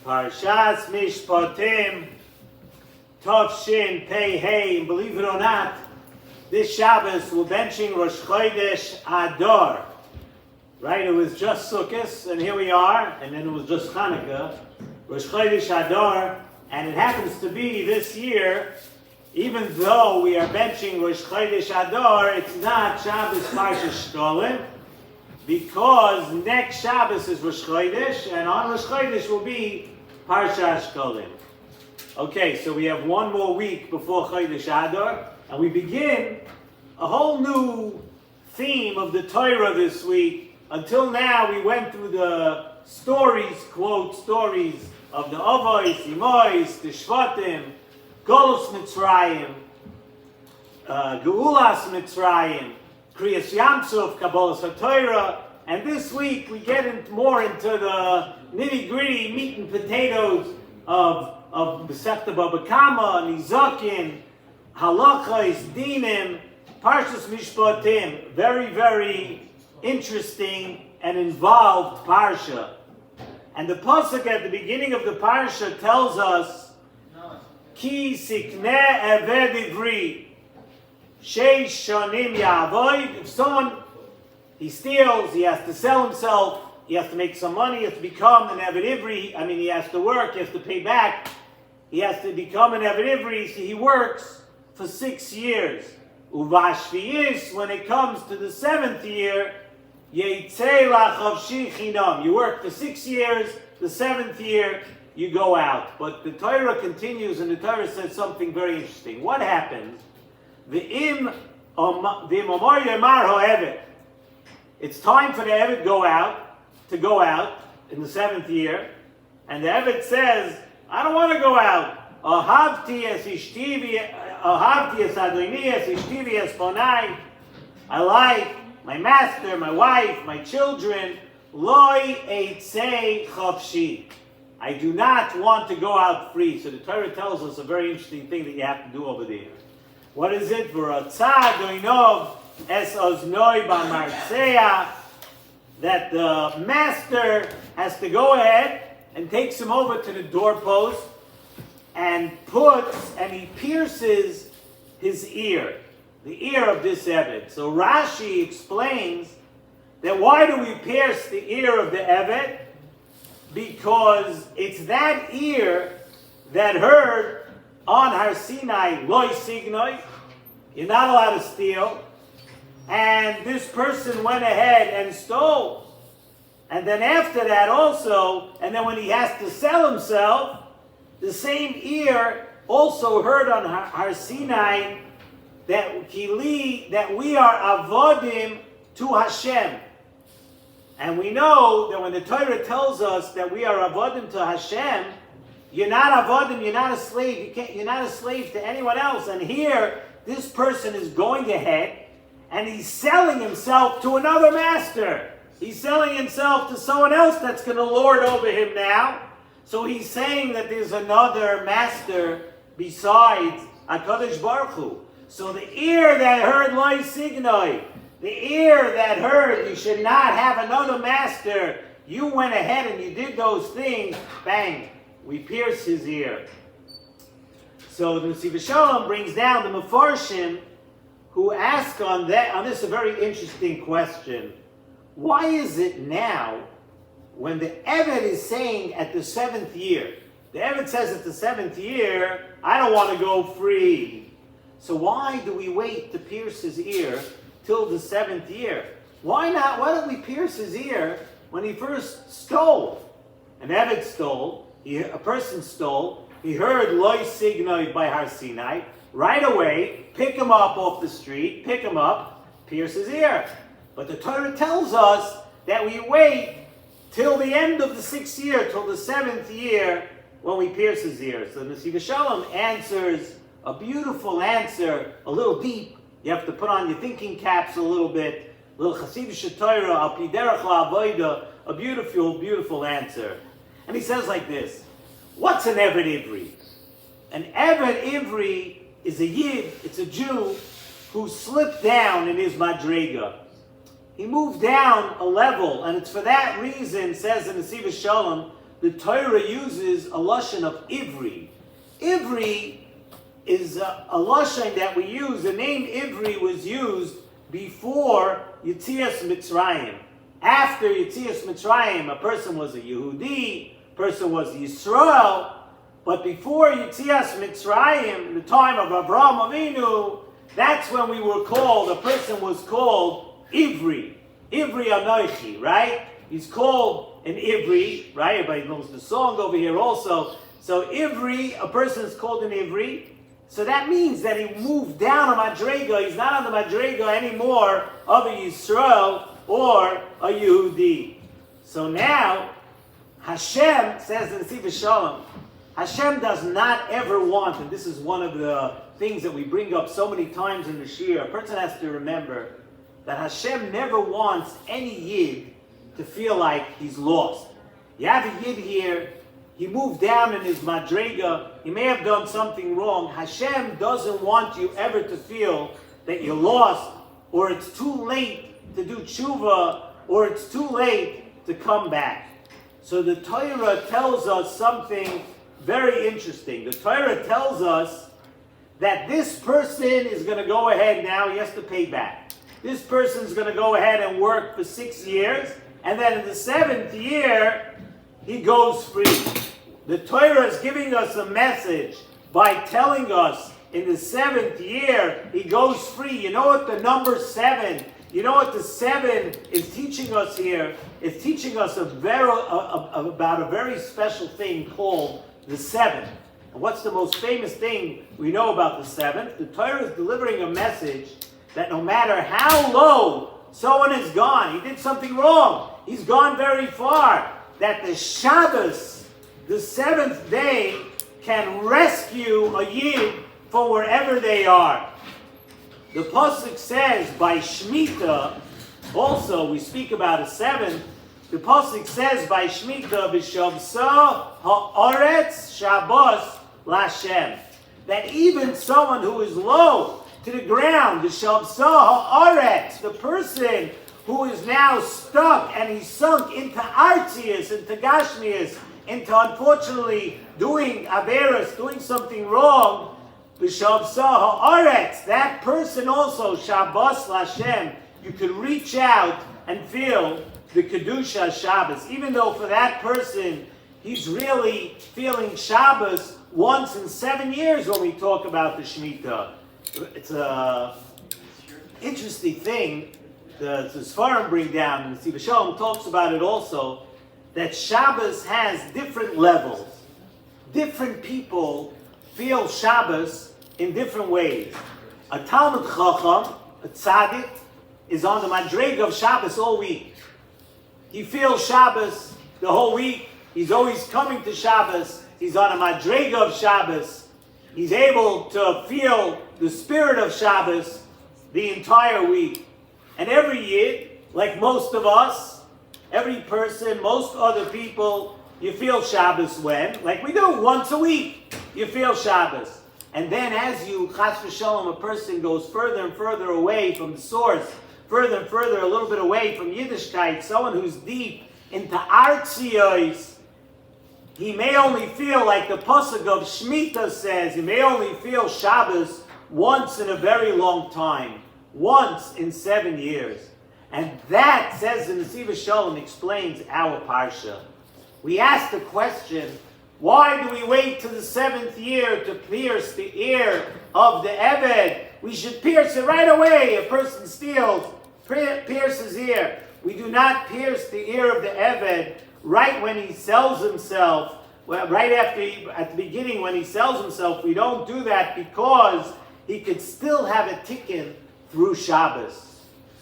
Parshas Mishpatim, Tov Shin Pei Hey, and believe it or not, this Shabbos we're benching Rosh Chodesh Adar. Right, it was just Sukkot, and here we are, and then it was just Hanukkah, Rosh Chodesh Adar, and it happens to be this year, even though we are benching Rosh Chodesh Adar, it's not Shabbos Parshas Shkolim, because next Shabbos is Rosh Chodesh, and on Rosh Chodesh will be Parshas Shkolim. Okay, so we have one more week before Chodesh Adar, and we begin a whole new theme of the Torah this week. Until now, we went through the stories, quote, stories of the Avos, Imois, the Shvatim, Golus Mitzrayim, Geulas Mitzrayim, Kriyas Yamsuf, Kabbalas HaTorah, and this week we get more into the nitty-gritty meat and potatoes of Masechta Baba Kama, Nizakin, Halachos, Dinim, Parshas Mishpatim. Very, very interesting and involved parsha. And the pasuk at the beginning of the parsha tells us, Ki sikne eved ivri, sheish shanim ya'avoid. If someone, he steals, he has to sell himself, he has to make some money, he has to become an eved ivri. I mean, he has to work, he has to pay back, he has to become an eved ivri, so he works for 6 years. Uvashviyis, when it comes to the 7th year, Yeitzei lachavshi chinam. You work for 6 years, the 7th year, you go out. But the Torah continues, and the Torah says something very interesting. What happens? It's time for the Eved to go out in the 7th year, and the Eved says, I don't want to go out. Ahavti es ishtivi, ahavti es adoni es ishtivi es bonai. I like my master, my wife, my children. Loi eitzei chavshi. I do not want to go out free. So the Torah tells us a very interesting thing that you have to do over there. What is it? That the master has to go ahead and takes him over to the doorpost and he pierces his ear, the ear of this Eved. So Rashi explains that why do we pierce the ear of the Eved? Because it's that ear that heard on Har Sinai, Loi Signoi, you're not allowed to steal. And this person went ahead and stole. And then after that also, and then when he has to sell himself, the same ear also heard on Har Sinai that we are avodim to Hashem. And we know that when the Torah tells us that we are avodim to Hashem, you're not avodim, you're not a slave. You're not a slave to anyone else. And here, this person is going ahead and he's selling himself to another master. He's selling himself to someone else that's going to lord over him now. So he's saying that there's another master besides HaKadosh Baruch Hu. So the ear that heard Loi Signoi, the ear that heard you should not have another master, you went ahead and you did those things, bang, we pierce his ear. So the Nesivos Shalom brings down the Mefarshim who ask on this a very interesting question. Why is it now, when the Eved is saying at the 7th year, the Eved says at the 7th year, I don't want to go free. So why do we wait to pierce his ear till the 7th year? Why not? Why don't we pierce his ear when he first stole? An Eved stole, a person stole, he heard Loi Signoi by Har Sinai, right away, pick him up off the street, pick him up, pierce his ear. But the Torah tells us that we wait till the end of the 6th year, till the 7th year, when we pierce his ear. So the Nesivos Shalom answers a beautiful answer, a little deep. You have to put on your thinking caps a little bit. Little Chasidish Torah, Al Pi Derech LaAvoda, a beautiful, beautiful answer. And he says like this, what's an Eved Ivri? An Eved Ivri is a Yid, it's a Jew, who slipped down in his Madrega. He moved down a level, and it's for that reason, says in Nesivos Shalom, the Torah uses a lashon of Ivri. Ivri is a lashon that we use. The name Ivri was used before Yetzias Mitzrayim. After Yetzias Mitzrayim, a person was a Yehudi, a person was Yisrael. But before Yetzias Mitzrayim, the time of Avraham Avinu, that's when we were called, a person was called Ivri. Ivri Anoichi, right? He's called an Ivri, right? Everybody knows the song over here also. So Ivri, a person is called an Ivri. So that means that he moved down a Madrega. He's not on the Madrega anymore of a Yisrael or a Yehudi. So now, Hashem, says in Nesivos Shalom, Hashem does not ever want, and this is one of the things that we bring up so many times in the Shir, a person has to remember that Hashem never wants any Yid to feel like he's lost. You have a Yid here, he moved down in his Madrega, he may have done something wrong. Hashem doesn't want you ever to feel that you're lost, or it's too late to do tshuva, or it's too late to come back. So the Torah tells us something very interesting. The Torah tells us that this person is going to go ahead now, he has to pay back. This person is going to go ahead and work for 6 years, and then in the 7th year, he goes free. The Torah is giving us a message by telling us in the 7th year, he goes free. You know what the number 7, you know what the 7 is teaching us here? It's teaching us about a very special thing called the 7th. And what's the most famous thing we know about the 7th? The Torah is delivering a message that no matter how low someone is gone, he did something wrong, he's gone very far, that the Shabbos, the 7th day, can rescue a Yid from wherever they are. The Pasuk says by Shemitah, also we speak about a 7th, the Pasuk says by Shemitah, V'shavsa ha'aretz Shabbos l'Hashem, that even someone who is low to the ground, V'shavsa ha'aretz, the person who is now stuck and he's sunk into Artzius, into Gashmius, into unfortunately doing Averis, doing something wrong, B'shavsa ha'aretz, that person also, Shabbos l'Hashem, you could reach out and feel the Kedusha Shabbos. Even though for that person, he's really feeling Shabbos once in 7 years when we talk about the Shemitah. It's a interesting thing. The Sfarim bring down, and Nesivos Shalom talks about it also, that Shabbos has different levels. Different people feel Shabbos in different ways. A Talmud Chacham, a Tzaddik, is on the Madrega of Shabbos all week. He feels Shabbos the whole week. He's always coming to Shabbos. He's on a Madrega of Shabbos. He's able to feel the spirit of Shabbos the entire week. And every Yid, like most of us, every person, most other people, you feel Shabbos when? Like we do, once a week, you feel Shabbos. And then as you, chas v'shalom, a person goes further and further away from the source, further and further, a little bit away from Yiddishkeit, someone who's deep into Artzios, he may only feel, like the Pasuk of Shemitah says, he may only feel Shabbos once in a very long time, once in 7 years. And that, says the Nesivos Shalom, explains our Parsha. We ask the question, why do we wait to the 7th year to pierce the ear of the Eved? We should pierce it right away. A person steals, pierce his ear. We do not pierce the ear of the Eved right when he sells himself. Well, right after, at the beginning when he sells himself, we don't do that because he could still have a ticket through Shabbos.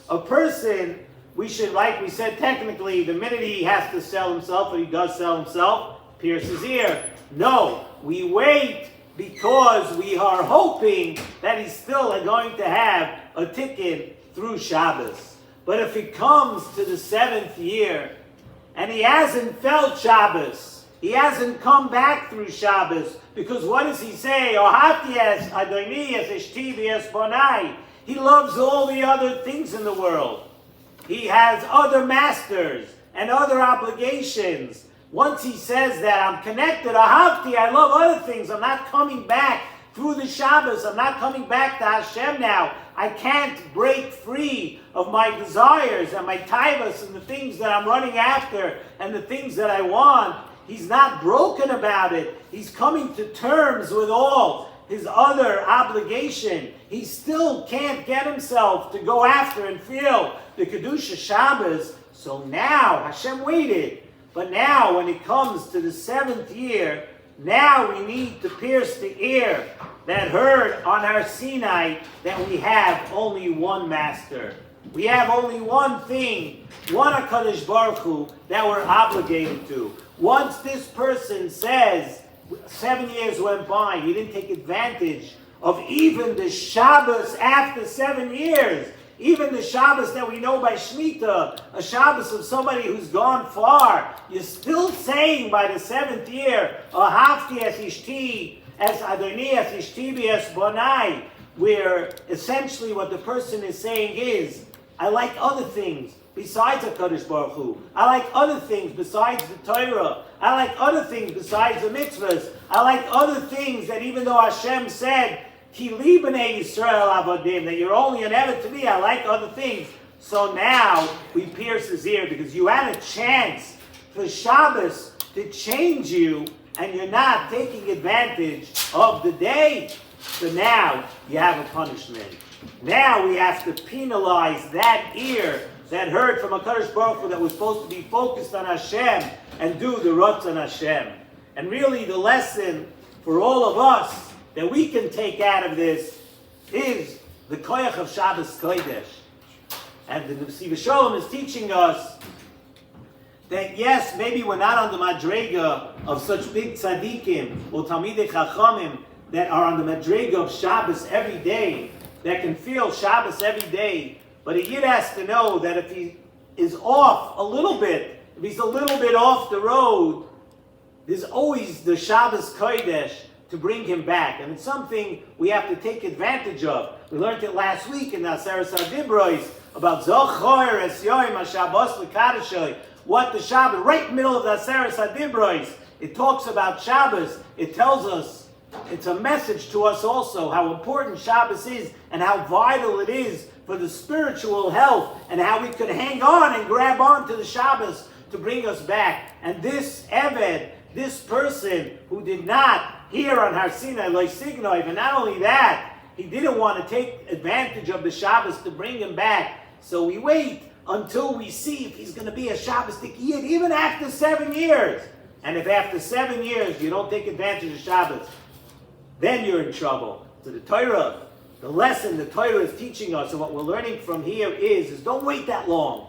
A person, we should, like we said, technically, the minute he has to sell himself, or he does sell himself, pierce his ear. No, we wait because we are hoping that he's still going to have a ticket through Shabbos. But if it comes to the 7th year, and he hasn't felt Shabbos, he hasn't come back through Shabbos, because what does he say? Ohatias Adonias Eshtivias Bonai. He loves all the other things in the world. He has other masters and other obligations. Once he says that I'm connected, ahavti, I love other things, I'm not coming back through the Shabbos, I'm not coming back to Hashem now. I can't break free of my desires and my taivas and the things that I'm running after and the things that I want. He's not broken about it. He's coming to terms with all his other obligation. He still can't get himself to go after and feel the Kedusha Shabbos. So now, Hashem waited. But now, when it comes to the 7th year, now we need to pierce the ear that heard on our Sinai that we have only one master. We have only one thing, one HaKadosh Baruch Hu, that we're obligated to. Once this person says, 7 years went by, he didn't take advantage of even the Shabbos after 7 years. Even the Shabbos that we know by Shemitah, a Shabbos of somebody who's gone far, you're still saying by the 7th year, Ahavti es ishti, es Adoni es ishti es bonai, where essentially what the person is saying is, I like other things besides HaKadosh Baruch Hu. I like other things besides the Torah. I like other things besides the mitzvahs. I like other things that even though Hashem said, Ki li b'nei Yisrael avodim, that you're only an Eved to me, I like other things. So now we pierce his ear because you had a chance for Shabbos to change you and you're not taking advantage of the day. So now you have a punishment. Now we have to penalize that ear that heard from HaKadosh Baruch Hu that was supposed to be focused on Hashem and do the Ratzon Hashem. And really the lesson for all of us that we can take out of this is the koyach of Shabbos Kodesh. And the Nesivos Shalom is teaching us that yes, maybe we're not on the madrega of such big tzaddikim or talmidei chachamim that are on the madrega of Shabbos every day, that can feel Shabbos every day. But a yid has to know that if he is off a little bit, if he's a little bit off the road, there's always the Shabbos Kodesh to bring him back. And it's something we have to take advantage of. We learned it last week in the S.S.S. about Zochor es Yoim HaShabbos L'Kadashoi. What the Shabbos, right in the middle of the S.S.S. it talks about Shabbos. It tells us, it's a message to us also, how important Shabbos is and how vital it is for the spiritual health and how we could hang on and grab on to the Shabbos to bring us back. And this Eved, this person who did not hear on Har Sinai, Lo Signoi, and not only that, he didn't want to take advantage of the Shabbos to bring him back. So we wait until we see if he's going to be a Shabbos-tik Yid, even after 7 years. And if after 7 years you don't take advantage of Shabbos, then you're in trouble. So the Torah, the lesson the Torah is teaching us and what we're learning from here is don't wait that long.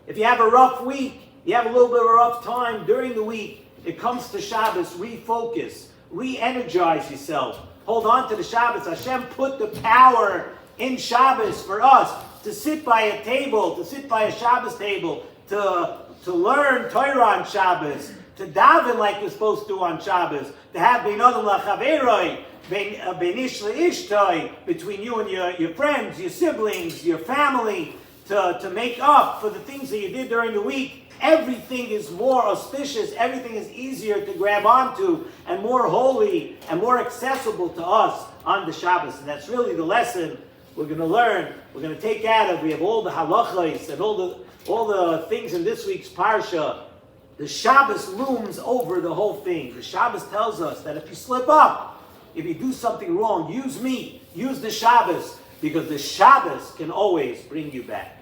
If you have a rough week, you have a little bit of a rough time during the week, it comes to Shabbos, refocus, re-energize yourself. Hold on to the Shabbos. Hashem put the power in Shabbos for us to sit by a table, to sit by a Shabbos table, to learn Torah on Shabbos, to daven like you're supposed to on Shabbos, to have bein adam lachaveroi, bein ish leishtoi, between you and your friends, your siblings, your family, to make up for the things that you did during the week. Everything is more auspicious, everything is easier to grab onto, and more holy, and more accessible to us on the Shabbos. And that's really the lesson we're going to learn, we're going to take out of. We have all the halachos and all the things in this week's parsha. The Shabbos looms over the whole thing. The Shabbos tells us that if you slip up, if you do something wrong, use me, use the Shabbos, because the Shabbos can always bring you back.